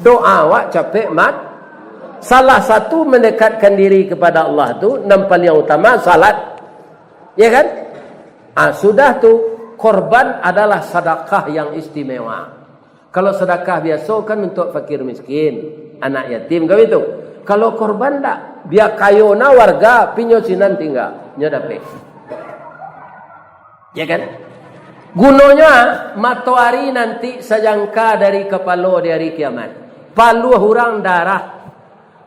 Doa awak capek mat. Salah satu mendekatkan diri kepada Allah tu nampal yang utama salat. Ya kan? Sudah tu korban adalah sedekah yang istimewa. Kalau sedekah biasa kan untuk fakir miskin, anak yatim kau itu. Kalau korban tak, biar kayona warga pinyosinan tinggal, nya dapat. Ya kan? Gunanya matahari nanti sejangka dari kepala di hari kiamat. Palu orang darah.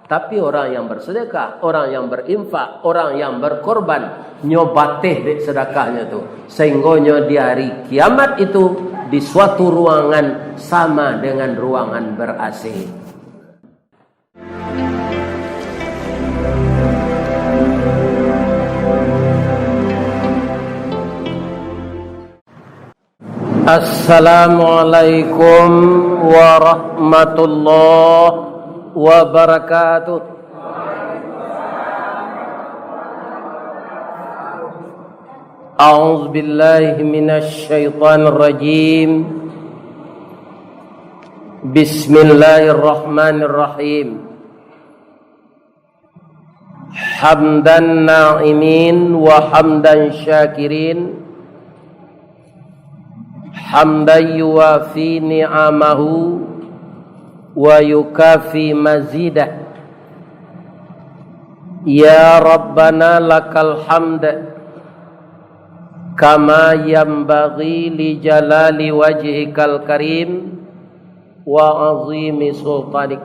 Tapi orang yang bersedekah, orang yang berinfak, orang yang berkorban, nyobateh dek sedekahnya tu. Sehingga di hari kiamat itu di suatu ruangan sama dengan ruangan ber-AC. Assalamualaikum warahmatullahi wabarakatuh. A'udzu billahi minasy syaithanir rajim. Bismillahirrahmanirrahim. Hamdan na'imin wa hamdan syakirin. Hamdan yuwafi ni'amahu wa yukafi mazidah. Ya Rabbana lakal hamd kama yanbaghi li jalali wajhikal karim wa azimi sultanik.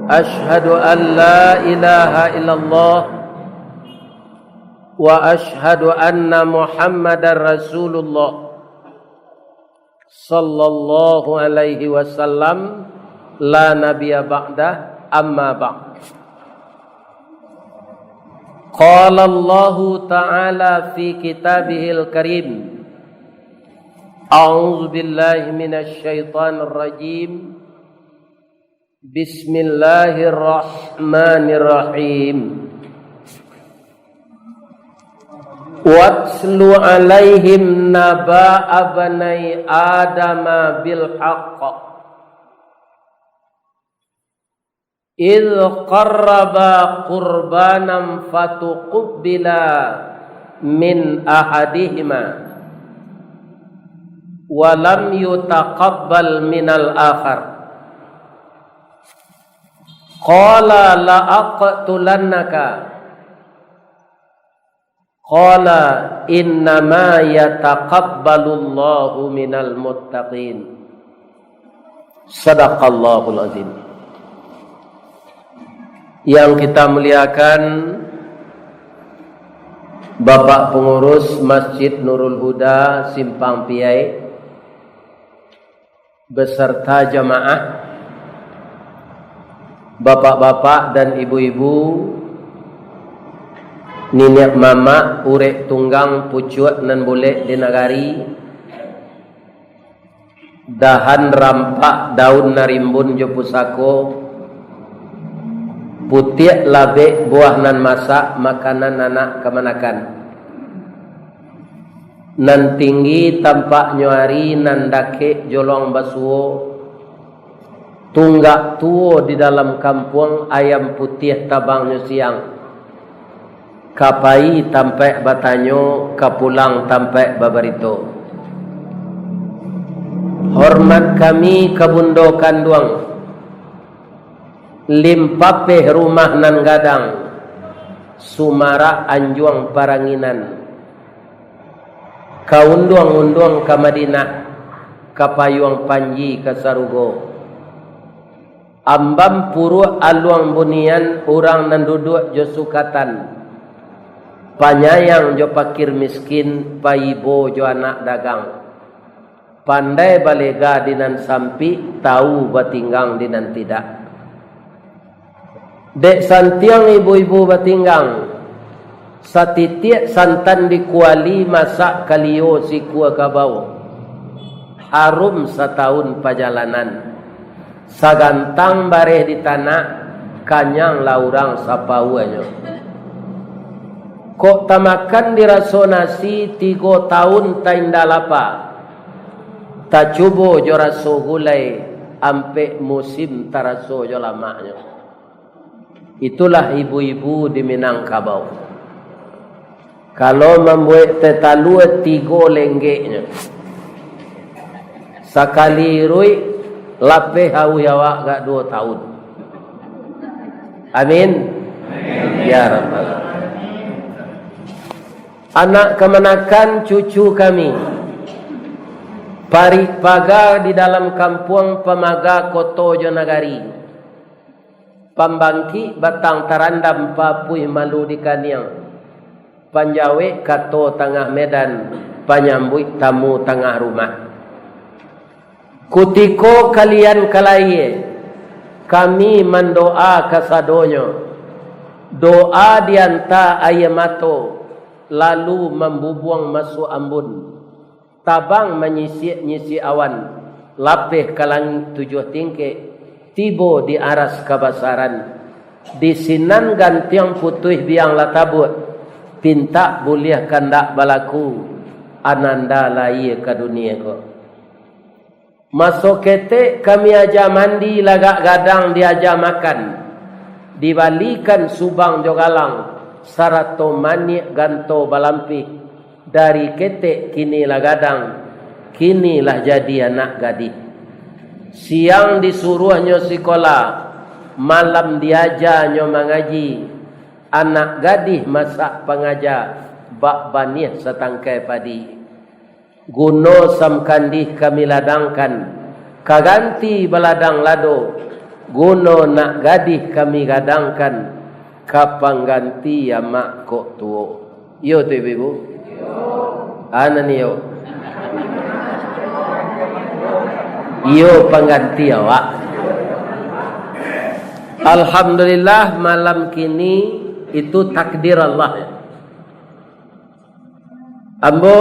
Ashhadu an la ilaha illallah wa ashhadu anna Muhammadar Rasulullah sallallahu alaihi wasallam la nabiyya ba'da amma ba'd. Qala Allah ta'ala fi kitabihil karim. A'udzu billahi minasy syaithanir rajim. Bismillahirrahmanirrahim. Watslu alaihim naba'a banai adama bil haqq idh qarraba qurbanan fatuqbila min ahadihima wa lam yutaqabbal minal akhar qala la aqtulannaka qala innama yataqabbalullahu minal muttaqin. Sadaqallahul azim. Yang kita muliakan Bapak Pengurus Masjid Nurul Huda Simpang Piai beserta jamaah, bapak-bapak dan ibu-ibu, ninek mama, urek tunggang, pucut nan boleh di nagari, dahan rampak, daun narimbun jo pusako, putih labe buah nan masak, makanan anak kemanakan, nan tinggi tampak nyuari, nan dake jolong basuo, tunggak tuo di dalam kampung, ayam putih tabangnya siang, kapai tampai batanyo, kapulang tampai babarito. Hormat kami kabundo kanduang, limpape rumah nan gadang, Sumara Anjuang Paranginan, kaunduang-unduang ka Madinah, kapayuang Panji ka Sarugo, ambam puru aluang bunian, urang nan duduk jo sukatan, panyayang jo pakir miskin, paibo jo anak dagang, pandai balega dinan sampi, tahu batinggang dinan tidak. Dek santiang ibu-ibu batinggang, satitiak santan dikuali, masak kalio si kuah kabau, harum setahun perjalanan, sagantang bareh di tanah, kanyang laurang sapauanyo. Kok tamakan diraso nasi 3 tahun tainda lapa, tak cubo jo raso gulai, ampe musim taraso jo lamanya. Itulah ibu-ibu di Minangkabau. Kalau membuat tetalu 3 lenggeknya. Sekali rui lapeh hawi awak gak 2 tahun. Amin. Ya Rabbal Alamin. Anak kemenakan cucu kami Paga di dalam kampung Pemaga Koto Jonagari, Pambangki Batang Tarandam Papui Malu di Kaniang, Panjawe Kato Tengah Medan, Panyambut tamu tengah rumah. Kutiko kalian kalaye, kami mendoa kasadonyo, doa dianta ayamato, lalu membubuang masuk ambun, tabang menyisi awan, lapeh kalang 7 tingke, tibo di aras kabasaran, di sinan gantiang putih biang latabut, tinta buliah kandak balaku, ananda lai ke dunia ko. Masuk kete kami aja mandi lagak gadang diaja makan, dibalikan subang jogalang, sarato manik ganto balampi, dari ketek kinilah gadang, kinilah jadi anak gadis. Siang disuruhnya sekolah, malam diajarnya mengaji, anak gadis masak pengajar, bak banih setangkai padi. Guno samkandih kami ladangkan, kaganti beladang lado, guno nak gadis kami gadangkan, kapang ganti ya mak kok tuo. Yo tu ibu. Ana ni yo. Yo pengganti awak. Alhamdulillah malam kini itu takdir Allah. Ambo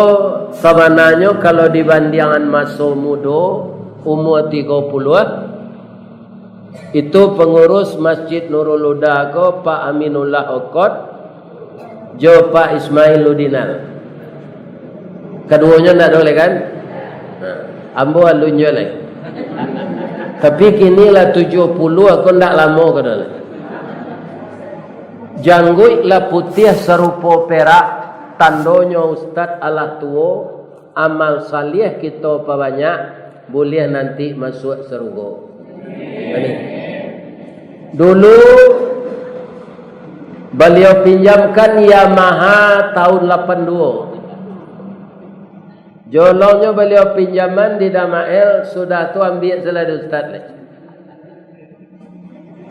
sabananyo kalau dibandingan masa muda umur 30 itu pengurus Masjid Nurul Huda ko Pak Aminullah Okot jo Pak Ismail Ludinal. Keduanya ndak boleh kan? Ambo alunyo lagi. Tapi kini lah 70 aku ndak lama ke dalam. Janggut lah putih serupa perak, tandonyo Ustaz Allah tuo, amal salih kita banyak, boleh nanti masuk surga. Dulu beliau pinjamkan Yamaha tahun 82. Jolongnya beliau pinjaman di Damael, sudah tu ambil selai Ustaz.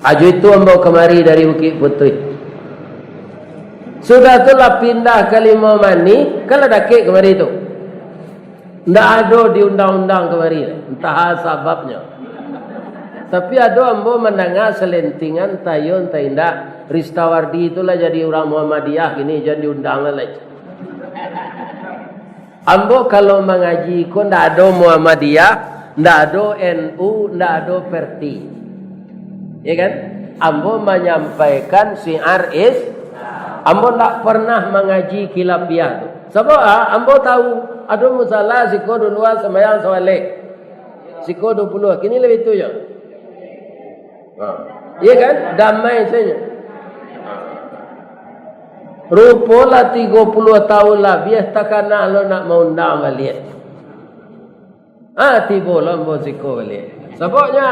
Aju itu ambil kemari dari Bukit Putih. Sudah tu lah pindah ke Limau Mani, kalau dakik kemari itu. Tidak ada di undang-undang kemari, entah sebabnya. Tapi ada ambo mendengar selentingan tayun taindak Ristawardi itulah jadi orang Muhammadiyah gini jadi undangan lagi. Ambo kalau mengaji ko ndak ada Muhammadiyah, ndak ada NU, ndak ada Perti. Ya kan? Ambo menyampaikan syiar ambo ndak pernah mengaji kilapiah tu. Sebab ambo tahu ada masalah siko dulu sembahyang sawale. Siko 20 kini lebih tu je. Iya kan? Damai saja. Rupola 30 tahun lah. Biar takana lo nak mengundang balik. Tiba lo siko balik. Sebabnya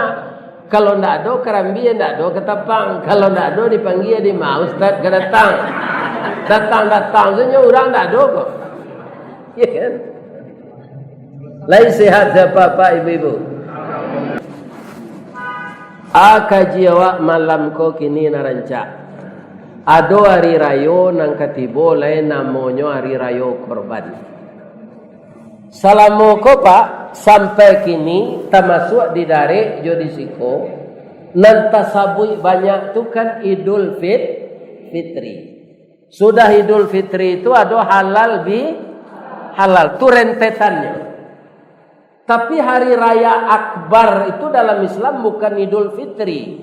kalau ndak ada kerambi ndak ada ketapang. Kalau ndak ada dipanggil di mau Ustaz ke datang. Datang saja orang ndak ada kok. Iya kan? Lain sehat siapa Pak ibu-ibu. Kaji awak malam ko kini narancak. Ado hari rayo nang katibo lain namanya hari rayo korban. Salamu ko Pak sampai kini termasuk di dari jodisiko nantasabui banyak tu kan Idul Fitri. Sudah Idul Fitri itu ada halal halal tu rentetannya. Tapi hari raya akbar itu dalam Islam bukan Idul Fitri,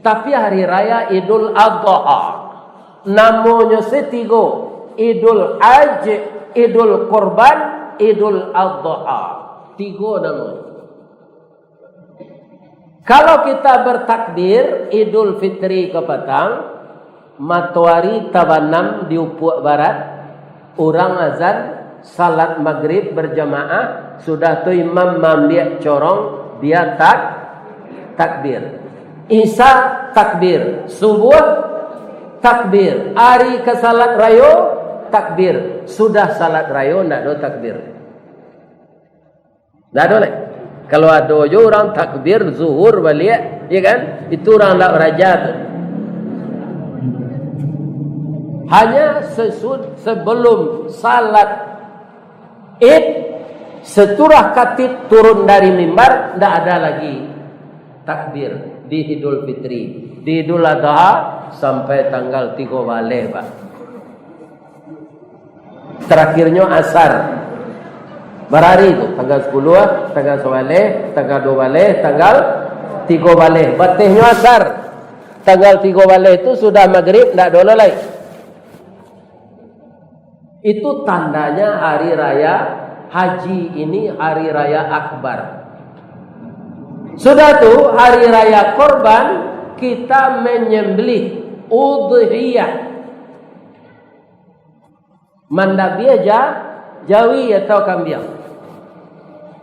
tapi hari raya Idul Adha. Namanya setigo, Idul Hajj, Idul Kurban, Idul Adha. 3 namanya. Kalau kita bertakbir Idul Fitri ke petang, matahari tabanam di ufuk barat, orang azan salat maghrib berjamaah, sudah tu imam mambiak corong, dia takbir. Isya takbir, subuh takbir, hari ke salat rayo takbir, sudah salat rayo ndak ada takbir. Ndak ada lagi. Kalau ada je orang takbir zuhur balik, ya kan? Itu orang tak rajat. Hanya sebelum salat Id, seturah katib turun dari mimbar, tidak ada lagi takbir di Idul Fitri. Di Idul Adha sampai tanggal 3 balik, Pak. Terakhirnya asar. Berhari itu, tanggal 10, tanggal 11, tanggal 12, tanggal 3 balik. Batihnya asar. Tanggal 3 balik itu sudah maghrib, tidak ada lagi. Itu tandanya hari raya haji ini hari raya akbar. Sudah tuh hari raya korban, kita menyembelih udhiyah. Mandabi aja, jawi atau kambing.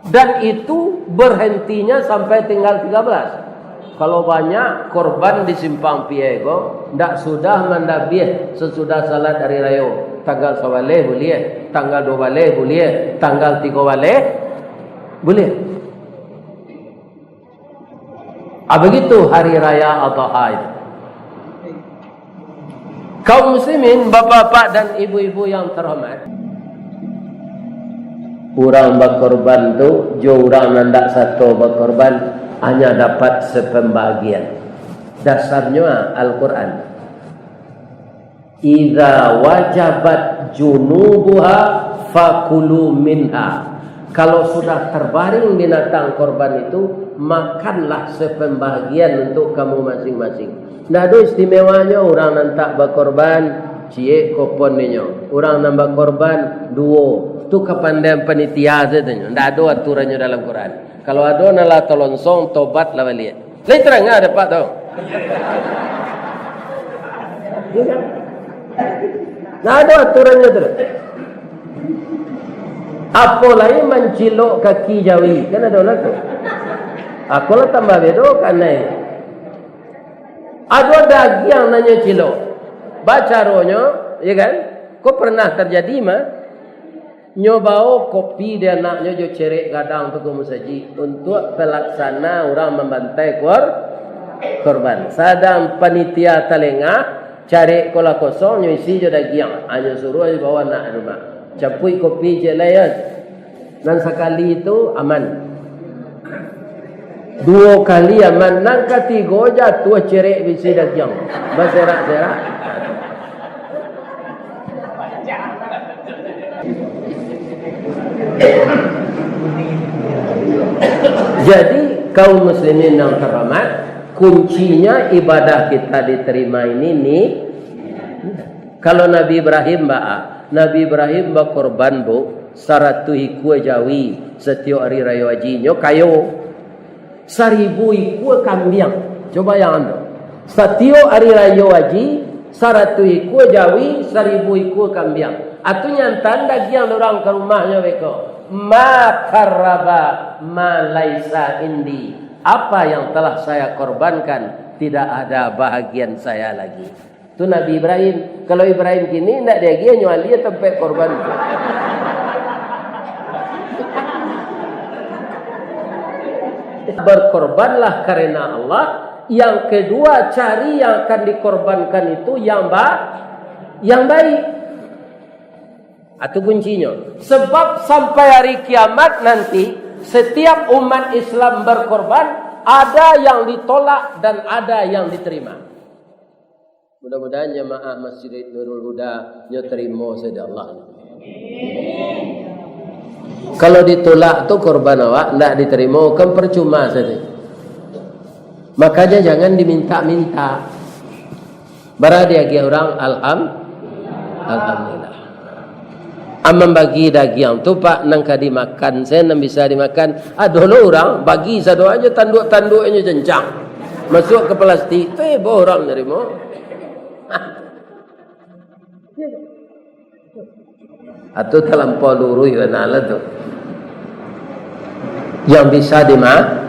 Dan itu berhentinya sampai tinggal 13. Kalau banyak korban di simpang Piego, ndak sudah mandabih sesudah salat hari raya. Tanggal 11 boleh, tanggal 12 boleh, tanggal 3 boleh. Begitu hari raya Adha itu. Kaum muslimin, bapak-bapak dan ibu-ibu yang terhormat, orang berkorban tu, jo orang nandak satu berkorban hanya dapat sepembagian. Dasarnya Al-Quran. Idza wajabat junubuha fakulu minha. Kalau sudah terbaring binatang korban itu, makanlah sepembagian untuk kamu masing-masing. Tidak ada istimewanya orang nantak berkorban cie koponnya. Orang nambah korban duo. Itu kepandaian panitia saja. Tidak ada aturannya dalam Quran. Kalau ada nalah tolonsong tobat lah balik. Lain terang ada pak tau. Tidak ada aturannya terus. Apalagi mencilok kaki jawi. Kan ada orang tu. Aku lah tambah bedo kan naik. Ada daging yang nanya cilok. Baca rohnya, ya kan? Kau pernah terjadi mah? Nyobao kopi dia naknya jo cerek gadang tu musaji untuk pelaksana orang membantai korban. Sadang panitia telengah cari kola kosong nyisi jo daging. Hanya suruh aja bawa nak rumah. Capui kopi je layan. Dan sekali itu aman. 2 kali aman. Nang ketiga jatuh cerek bisi daging. Berserak-serak. Jadi kaum muslimin yang terhormat, kuncinya ibadah kita diterima ini nih. Kalau Nabi Ibrahim Nabi Ibrahim berkorban bu 100 ikut jawi setiap hari raya hajinya kayo 1000 ikut kambing. Coba yang anda setiap hari raya haji 100 ikut jawi 1000 ikut kambing. Atunya tanda yang orang ke rumahnya mereka ma karraba ma laisa indi. Apa yang telah saya korbankan tidak ada bahagian saya lagi. Itu Nabi Ibrahim. Kalau Ibrahim kini tidak dia dia nyuali tempat korban. Berkorbanlah karena Allah. Yang kedua, cari yang akan dikorbankan itu yang baik. Itu kuncinya. Sebab sampai hari kiamat nanti, setiap umat Islam berkorban, ada yang ditolak dan ada yang diterima. Mudah-mudahan jemaah Masjid Nurul Huda nya terima saja Allah. Kalau ditolak tu korban awak tidak diterima kan percuma saja. Makanya jangan diminta-minta. Bara dia orang alhamdulillah. Amang bagi daging tu pak nang ka dimakan, saya nang bisa dimakan. Dulu orang bagi satu aja tanduk-tanduknya jencang. Masuk ke plastik, orang nerima. Atau terlampau lurus nala tu. Yang bisa dimakan.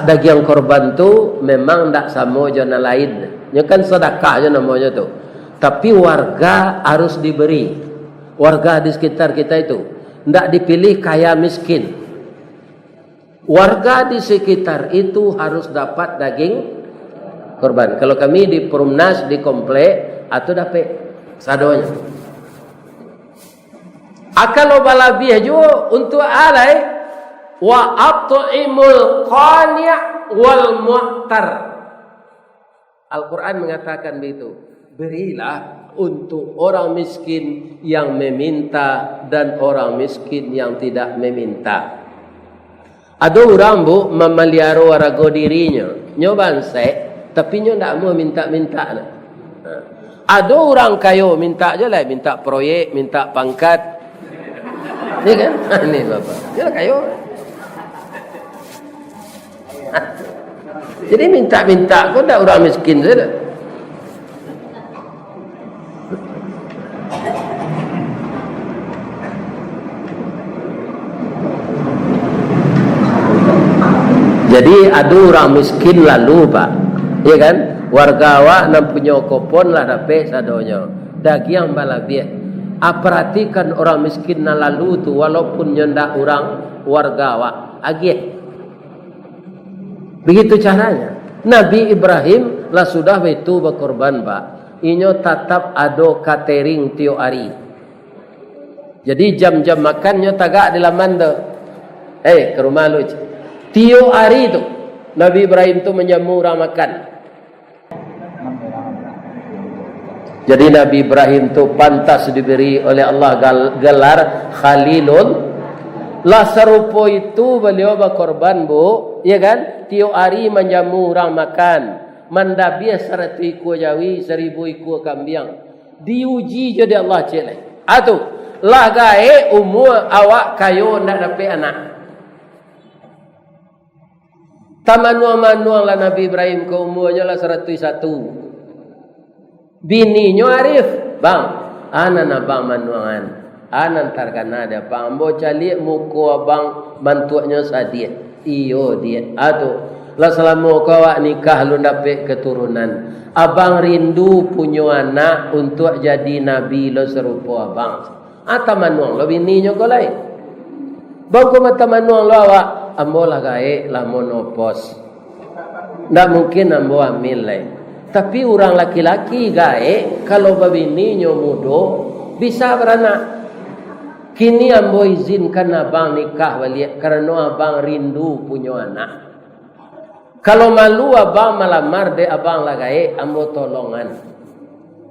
Daging korban tu memang tak sama jana lain. Nya kan sedekah je namanya tu. Tapi warga harus diberi. Warga di sekitar kita itu tidak dipilih kaya miskin. Warga di sekitar itu harus dapat daging korban. Kalau kami di Perumnas, di komplek atau dapat sadonya. Kalau balabih juga untuk alai wa at'imul qani' wal mu'tar. Al-Quran mengatakan begitu. Berilah untuk orang miskin yang meminta dan orang miskin yang tidak meminta. Ada orang bu memelihara warago dirinya, nyoban tapi nyo tak mau minta-minta. Ada orang kayo minta je lah, minta proyek, minta pangkat. Ni kan? Ini bapak. Dia kayo. Jadi minta-minta kau tak orang miskin saja. Jadi ada orang miskin lalu pak, ya kan? Warga awak nak punya kopon lah dapat sadonya. Daging balabih. Perhatikan orang miskin na lalu tu walaupun nyendak orang warga awak agih. Begitu caranya. Nabi Ibrahim lah sudah betul berkorban pak. Inyo tetap ada catering tiap hari. Jadi jam-jam makannya tagak di laman tu. Ke rumah lu. Tiap hari tu Nabi Ibrahim tu menjamu orang makan. Jadi Nabi Ibrahim tu pantas diberi oleh Allah gelar Khalilun. Lah serupa itu beliau berkorban bu, ya kan? Tiap hari menjamu orang makan. Mandabia 100 ekor jawi, 1000 ekor kambing. Diuji jadi Allah celek. Atu lah gae umur awak kayo nak dapat anak. Tamanuang-manuang lah Nabi Ibrahim ke umurnya lah 101. Bininya Arif, bang, anan abang manuangan, anan tarkana dia bang, bo cali muku abang mantuanya sadia, iyo dia, atu, lah selama kau nikah lu dapat keturunan, abang rindu punya anak untuk jadi nabi lo serupa abang. Tamanuang lo bininya kau lain, bang kau tamanuang lo awak. Ambo lah gae lah monopos. Tak mungkin ambo ambil lain. Tapi orang laki-laki gae kalau babininya mudo bisa beranak. Kini ambo izinkan abang nikah balik karena abang rindu punya anak. Kalau malu abang malamar de abang lah gae ambo tolongan.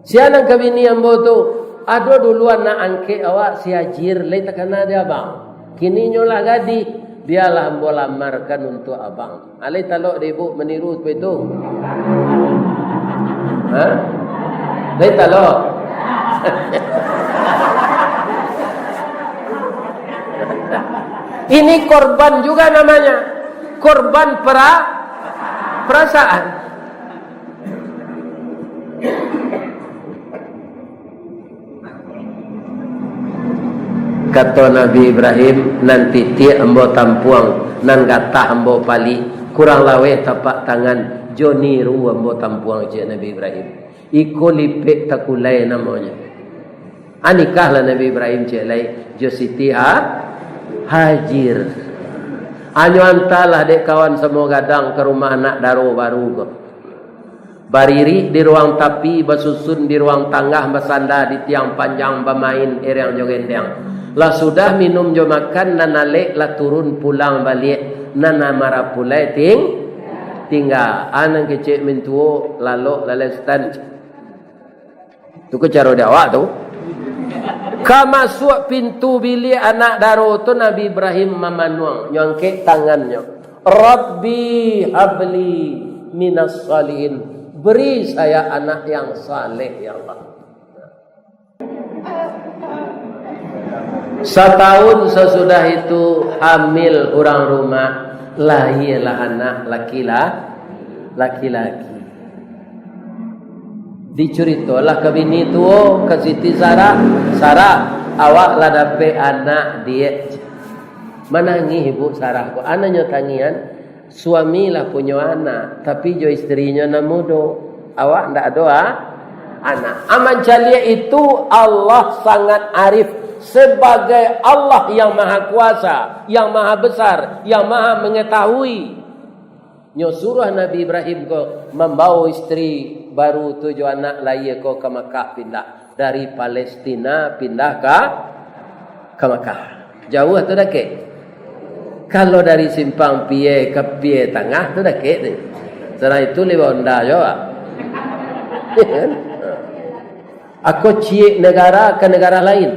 Siapa kabini ambo tu? Ada dulu anak angke awak si ajir lei takana dia abang. Kini nyolah gadi. Dialah ambo lamarkan untuk abang. Alai talok dia ibu meniru seperti itu. Alai talok. Ini korban juga namanya. Korban perasaan. Kata Nabi Ibrahim, nanti tiap ambo tampuang nan gatah ambo pali kurang lawe tapak tangan joni ru ambo tampuang je Nabi Ibrahim. Iko lipek takulai namanya. Anikah lah Nabi Ibrahim je lai jo Siti Hajir. Anyo antalah dek kawan semua gadang ke rumah anak daro baru ko. Bariri di ruang tapi, basusun di ruang tangga, basanda di tiang panjang, bermain erang jogendang. Lah sudah minum jo makan nanalek lah turun pulang balik nana marah pulai tinggal anang kecik mentuo lalu lalestan tu ke cara dia awak tu ka masuk pintu bilik anak daro tu Nabi Ibrahim mamanuang nyongkek tangannya Rabbi habli minas salihin beri saya anak yang saleh ya Allah. Setahun sesudah itu hamil orang rumah, lahirlah anak laki-laki. Diceritalah ke bini tu, ke Siti Sarah, awak lah dapat anak dia. Menangis ibu Sarah ko, anaknya tangian, suami lah punya anak, tapi jo istrinya nak muda. Awak ndak doa anak. Aman jalia itu Allah sangat arif sebagai Allah yang maha kuasa, yang maha besar, yang maha mengetahui. Nyo surah Nabi Ibrahim ko membawa istri baru 7 anak lahir ko ke Makkah, pindah dari Palestina pindah ke Makkah. Jauh tu dah ke. Kalau dari simpang Pie ke Pie Tengah tu dah ke. Setelah itu lewat Honda juga. Aku ciek negara ke negara lain.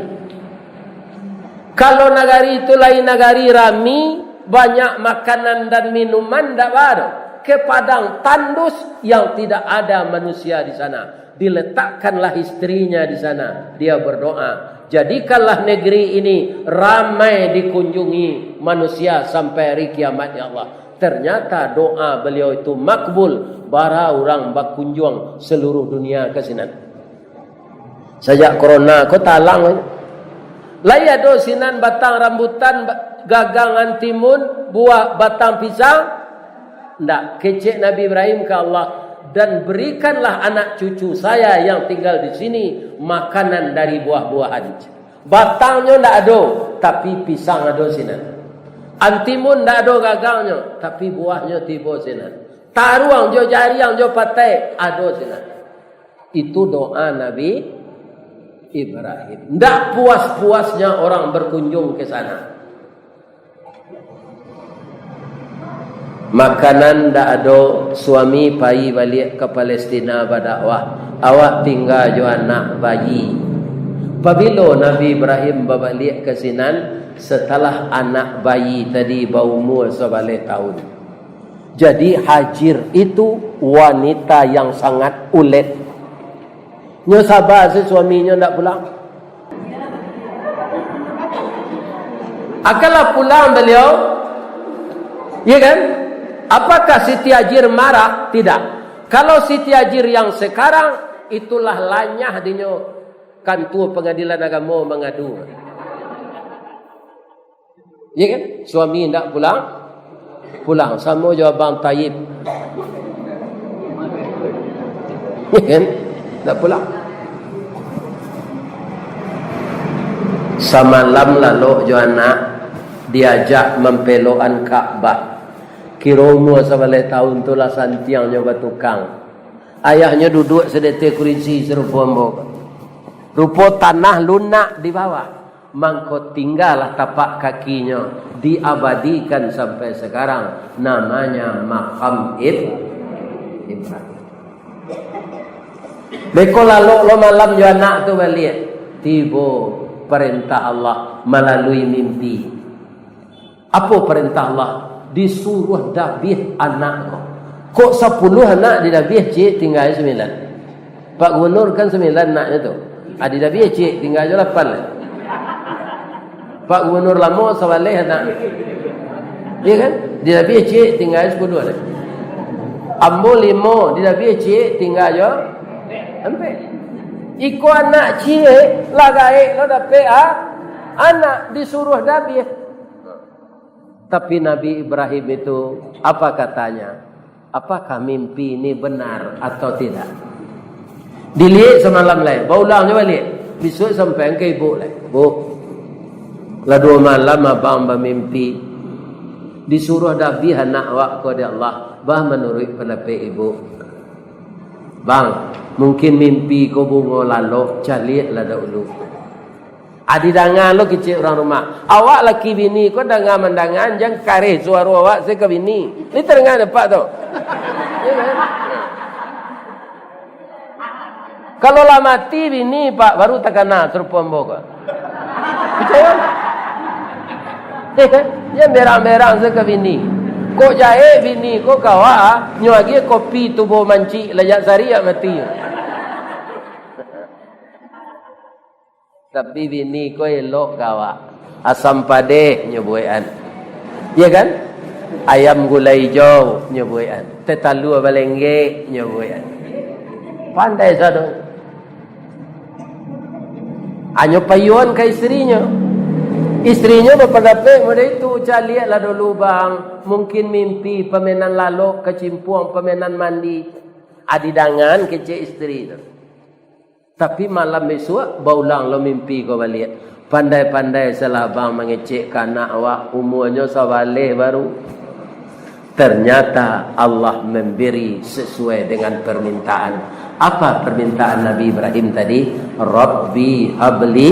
Kalau negari itu lain negari rami, banyak makanan dan minuman tak ada. Ke padang tandus yang tidak ada manusia di sana. Diletakkanlah istrinya di sana. Dia berdoa. Jadikanlah negeri ini ramai dikunjungi manusia sampai hari kiamat ya Allah. Ternyata doa beliau itu makbul. Bara orang berkunjung seluruh dunia ke sini. Sejak corona kau talang. Laya do sinan batang rambutan, gagangan timun, buah batang pisang. Ndak, kecek Nabi Ibrahim ke Allah, dan berikanlah anak cucu saya yang tinggal di sini makanan dari buah-buahan. Batangnya ndak ada, tapi pisang ada sinan. Antimun ndak ada gagangnya, tapi buahnya tiba sinan. Taruang jo jari yang jo patai ada sinan. Itu doa Nabi Ibrahim. Tidak puas-puasnya orang berkunjung ke sana. Makanan tidak ada, suami pergi balik ke Palestina berdakwah. Awak tinggal jo anak bayi. Apabila Nabi Ibrahim balik ke sinan, setelah anak bayi tadi berumur 11 tahun. Jadi Hajar itu wanita yang sangat ulet. Nyo sabar si suaminya tak pulang. Akallah pulang beliau. Ya kan? Apakah Siti Hajar marah? Tidak. Kalau Siti Hajar yang sekarang, itulah lanyah dinyo kantor pengadilan agama mengadu. Ya kan? Suami tak pulang. Pulang. Sama je Abang Tayyib. Ya kan? Tak pulang. Semalam lalu jo anak diajak mempelokan Ka'bah. Kira umur 11 tahun tu lah santiangnya bertukang. Ayahnya duduk sedetik kursi serupa mbok. Rupa tanah lunak di bawah. Mangko tinggallah tapak kakinya diabadikan sampai sekarang. Namanya Maqam Ibrahim. Beko lalu lo malam jo anak tu balik. Tiba perintah Allah melalui mimpi. Apa perintah Allah? Disuruh dabih anak kau. Kok 10 anak didabih, cik tinggal 9. Pak Gubernur kan 9 anaknya tu. Adi dabih cik tinggal je 8. Pak Gubernur lama 11 anak. Ya kan? Didabih cik tinggal 10 lah. Ambo 5 didabih cik tinggal je sampai iko anak cik lagai lo dapat anak disuruh dabih. Tapi Nabi Ibrahim itu apa katanya? Apakah mimpi ini benar atau tidak? Dilihat semalam lah, baulang je balik. Besok sampai ke ibu lah. Bu, lah 2 malam abang bermimpi disuruh dabih anak awak kepada Allah. Bah menurut pendapat ibu. Bang, mungkin mimpi kau bunga lalu, calik lah dahulu. Adi dangan lo kecil orang rumah. Awak laki bini kau dangan mendangan, jangan karih suara awak saya ke bini. Ini terengan dapat tu. Ya kan? Kalau lah mati bini pak baru tak kena serupa mbok. Percaya? Ya kan? Jangan berang-berang saya ke bini. Kok jahe bini kok kawa nyuagi kopi tubuh manci lajak sari ya mati. Tapi bini kau elok kawa. Asam padeh nyobuan. Ya kan? Ayam gulai hijau nyobuan. Tetalu balengge nyobuan. Pandai sado. Anyo payuan ke istrinya. Istrinya berpendapat pada itu lihatlah dulu bang, mungkin mimpi permainan lalok, kecimpuang, permainan mandi, adidangan kecil istri itu. Tapi malam besok baulang lo mimpi kau balik. Pandai-pandai salah bang mengecek anak awak umurnya sawaleh baru. Ternyata Allah memberi sesuai dengan permintaan. Apa permintaan Nabi Ibrahim tadi? Rabbi habli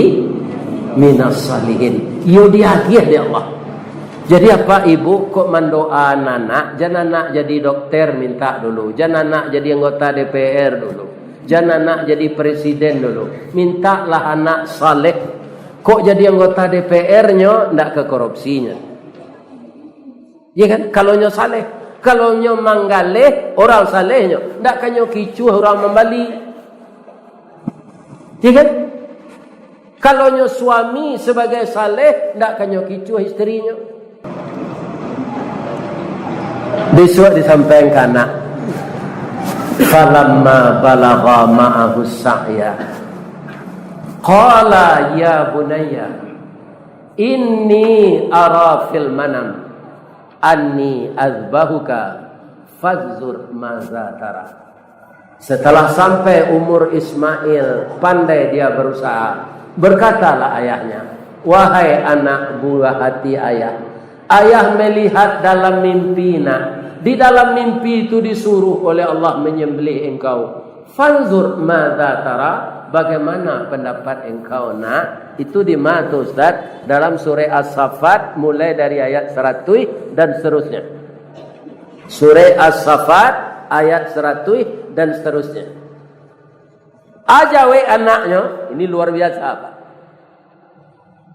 minas salihin. Yo diagih dia Allah. Jadi apa ibu kok mendoa anak, jangan anak jadi dokter minta dulu, jangan anak jadi anggota DPR dulu, jangan anak jadi presiden dulu. Mintalah anak saleh. Kok jadi anggota DPR-nya ndak ke korupsinya. Ya kan? Kalau nyo saleh, kalau nyo manggaleh orang salehnya, ndak kanyo kicu orang membali. Ya kan? Kalau nyo suami sebagai saleh, ndak kanyo kicu istrinya. Besok disampaikan anak. Falamma balagha ma'ahu sa'ya. Qala ya bunayya inni ara fil manam anni azbahuka fazur maza tara. Setelah sampai umur Ismail, pandai dia berusaha. Berkatalah ayahnya, wahai anak buah hati ayah, ayah melihat dalam mimpi nak. Di dalam mimpi itu disuruh oleh Allah menyembelih engkau. Fanzur maza tara. Bagaimana pendapat engkau nak? Itu di mana Ustaz? Dalam surah As-Saffat mulai dari ayat 100 dan seterusnya. Surah As-Saffat ayat 100 dan seterusnya. Ajawe anaknya, ini luar biasa apa?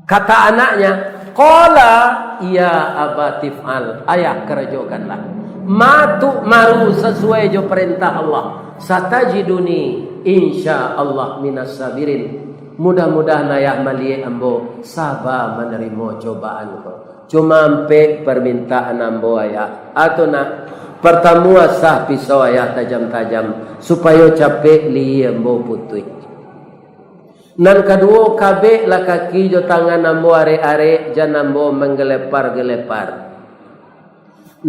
Kata anaknya, qala ya abatif'al, ayah kerjakanlah. Matu maru sesuai jo perintah Allah. Satajiduni insya Allah minas sabirin. Mudah-mudahan ayah maliye ambo sabar menerima cobaan ko. Cuma ampe permintaan ambo ayah. Atau nak pertama sah pisau ayah tajam-tajam supaya capek li ambo putui. Nan kedua kabeh lah kaki jo tangan ambo are-are jan ambo menggelepar-gelepar.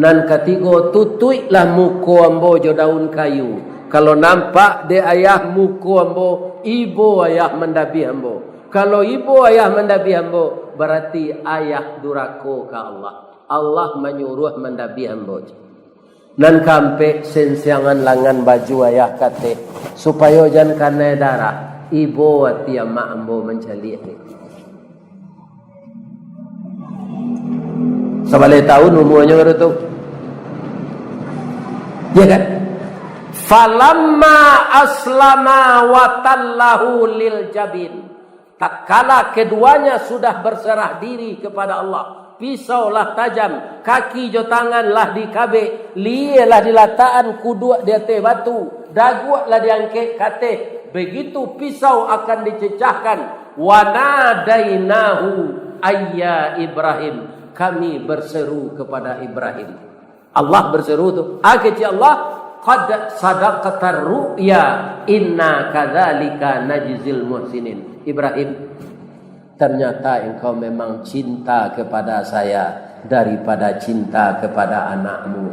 Nan ketiga tutui lah muko ambo jo daun kayu. Kalau nampak dia ayah muku ambo, ibu ayah mendabi ambo. Kalau ibu ayah mendabi ambo, berarti ayah durako ke Allah. Allah menyuruh mendabi ambo. Nan kampe sensiangan langan baju ayah kate supaya jangan kena darah. Ibu hati mak ambo mencari. Sebalik tahun umurnya baru tu. Ya kan? Falamma aslama wa tallahu lil jabin. Tatkala keduanya sudah berserah diri kepada Allah, pisaulah tajam, kaki jo tanganlah dikabe, lielah dilataan kudu di atas batu, dagulah diangkat kate. Begitu pisau akan dicecahkan, wa nadainahu ayya Ibrahim, kami berseru kepada Ibrahim. Allah berseru tu, akeci Allah, qad sadaqatar ru'ya inna kadzalika najzil muhsinin. Ibrahim, ternyata engkau memang cinta kepada saya daripada cinta kepada anakmu.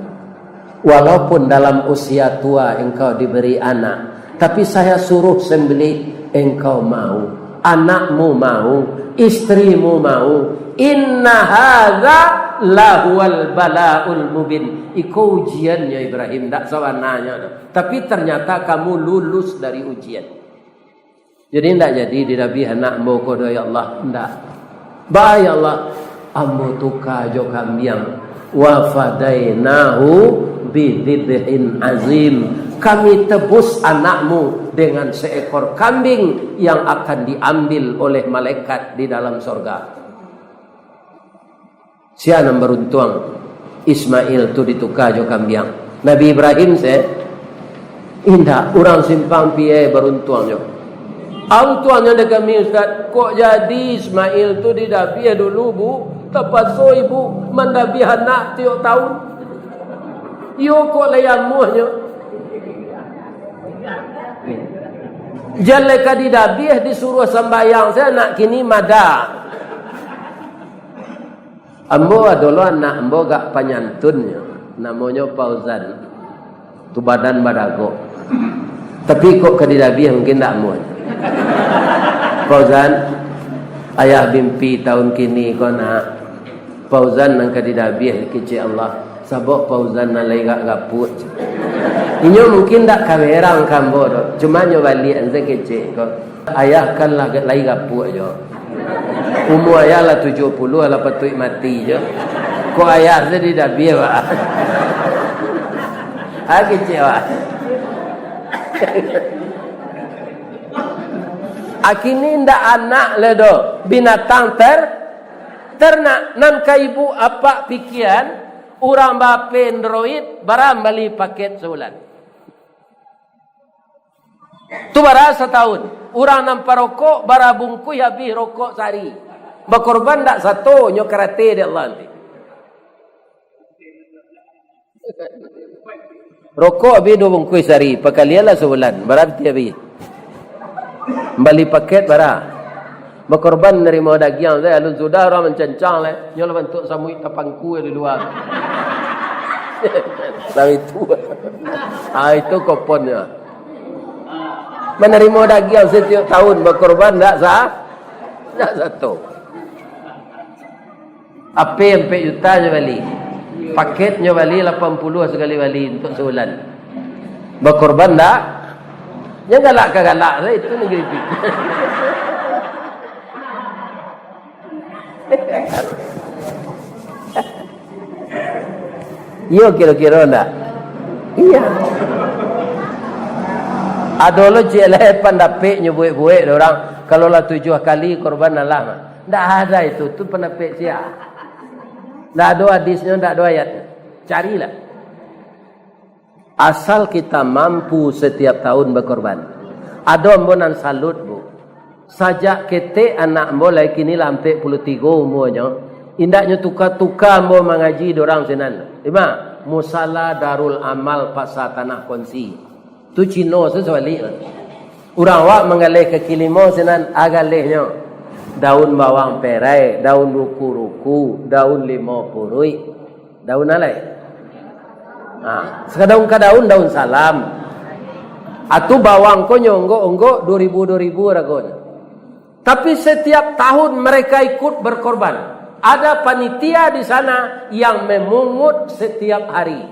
Walaupun dalam usia tua engkau diberi anak, tapi saya suruh sembelih, engkau mau, anakmu mau, istrimu mau. Inna hadza lahuwal balaul mubin. Iku ujiannya Ibrahim, tak sawananya. Tapi ternyata kamu lulus dari ujian. Jadi tidak jadi dirabi anak moko do ya Allah, tidak. Ba ya Allah, ambo tuka jo kambiang wa fadainahu bidhibhin azim. Kami tebus anakmu dengan seekor kambing yang akan diambil oleh malaikat di dalam sorga. Siapa yang beruntung? Ismail tu ditukar jo kambiang. Nabi Ibrahim indah orang simpang piye beruntung jo. Tuannya dengan kami Ustaz, kok jadi Ismail tu didabiah dulu bu, tapasoi bu, mendabiah anak tiap tahun. Yo kok layamuhnya. Jalai kadidabiah disuruh sembahyang saya nak kini mada. Ambo adalah anak ambo gak penyantunnya, namanya Fauzan. Tu badan badago. Tapi kok kadidabiah mungkin tak mau. Fauzan, ayah mimpi tahun kini kau nak Fauzan nang kadidabiah kecil Allah. Sabok Fauzan nalai gak gaput. Inyo mungkin tak kamerang kambo do. Cuma nyo balik anze kecil kau. Ayah kan lagi gaput jo. Umur ayah lah 70 lah patut mati je. Kok ayah saya dah biar pak. Kecil pak. Akini ndak anak ledo binatang ternak nam ka ibu apa pikiran urang bape android barang beli paket sebulan. Tu bara setahun. Urang nampak rokok bara bungkus habis rokok sehari. Berkorban tak satu nyo karate dia Allah nanti. Rokok habis 2 bungkus sehari, pakalian lah sebulan. Berapa habis? Beli paket bara. Berkorban nerima daging saya alun sudah orang mencancang lah. Nyo lah bentuk samui tapangku di luar. Tahu itu. Itu koponnya. Menerima daging setiap tahun berkorban tak sah? Tak satu. Apa yang 4 juta je balik. Paketnya balik 80 sekali balik untuk sebulan. Berkorban tak? Jangan galak-galak lah itu negeri itu. Yo kira-kira tak? Iya. Ada lo cik pandapik nyubuik-buik orang kalau lah 7 kali korban Allah. Tak ada itu pandapik siap. Tak ada hadisnya, tak ada ayatnya. Carilah. Asal kita mampu setiap tahun berkorban. Ada ambonan salut bu. Sajak kete anak ambo lagi kini lah 43 umurnya. Indaknya tukar-tukar ambo mengaji dorang senan. Lima. Musala Darul Amal Pasar Tanah Konsi. Tu Cino sesualik. Orang wak mengalih ke kilimo senan agalihnya. Daun bawang perai, daun ruku-ruku, daun 50. Daun alai. Sekadaun ka daun salam. Atu bawang ko nyonggo 2000 ragonya. Tapi setiap tahun mereka ikut berkorban. Ada panitia di sana yang memungut setiap hari.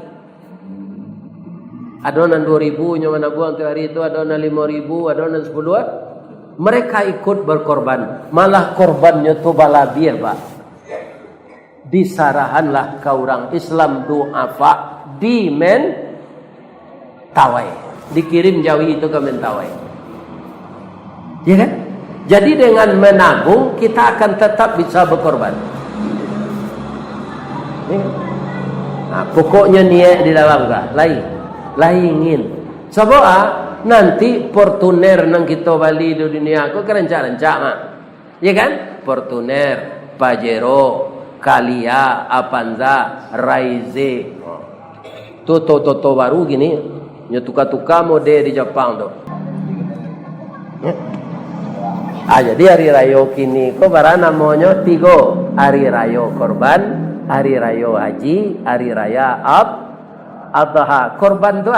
Adonan 2000 nya mana buang tiap hari itu, adonan 5000, adonan 10. Mereka ikut berkorban. Malah korbannya tu balabir, Pak. Disarahanlah ke orang Islam du'afa di Mentawai. Dikirim Jawi itu ke Mentawai. Ya kan? Jadi dengan menabung kita akan tetap bisa berkorban. Nah, pokoknya niat di dalam kah? Lain ingin. Sebab nanti Fortuner nang kita bali di dunia aku kerencak-rencak mak. Ya kan? Fortuner, Pajero, Kalia, Avanza, Raize. Toto baru gini. Nya tuka-tuka model di Jepang tu. Jadi hari raya kini ko bara namanya 3 hari raya korban, hari raya haji, hari raya adha. Korban tu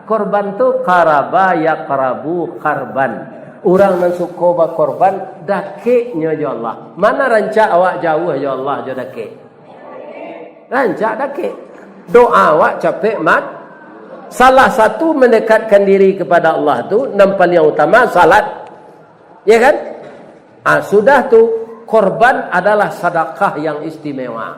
korban tu qaraba yaqrabu qarban. Orang nan suka ba korban dakeknya ya Allah. Mana rancak awak jauh ya Allah je dakek. Rancak dakek. Doa awak capek mat. Salah satu mendekatkan diri kepada Allah tu nampal yang utama salat. Ya kan? Sudah tu korban adalah sedekah yang istimewa.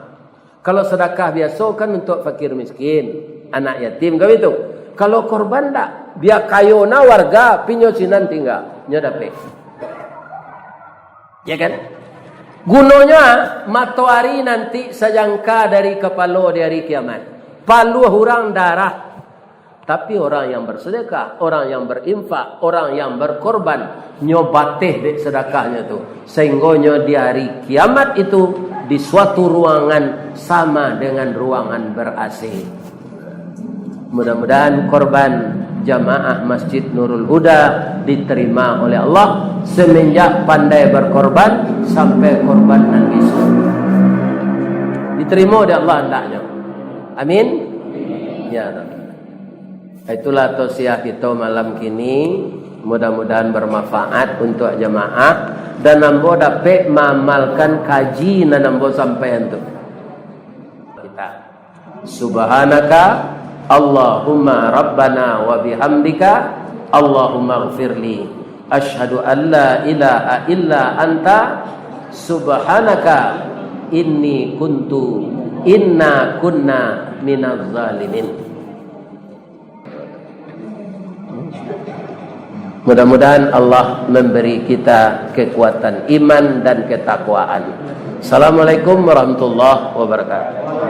Kalau sedekah biasa kan untuk fakir miskin, anak yatim kau itu. Kalau korban tak, biar kayona warga pinyosinan tinggal, nya dapat. Ya kan? Gunanya matahari nanti sejangka dari kepala di hari kiamat. Palu hurang darah. Tapi orang yang bersedekah, orang yang berinfak, orang yang berkorban, nyobateh dek sedekahnya tu. Sehingga di hari kiamat itu di suatu ruangan sama dengan ruangan ber-AC. Mudah-mudahan korban jamaah Masjid Nurul Huda diterima oleh Allah semenjak pandai berkorban sampai korban nan bisu. Diterima oleh Allah hendaknya. Amin. Ya. Itulah tausiah kita malam kini. Mudah-mudahan bermanfaat untuk jamaah dan nambo dapat mengamalkan kaji dan nambo sampai itu. Kita subhanaka Allahumma rabbana wa bihamdika Allahumma ighfirli asyhadu an la ilaha illa anta subhanaka inna kunna minaz zalimin. Mudah-mudahan Allah memberi kita kekuatan iman dan ketakwaan. Assalamualaikum warahmatullahi wabarakatuh.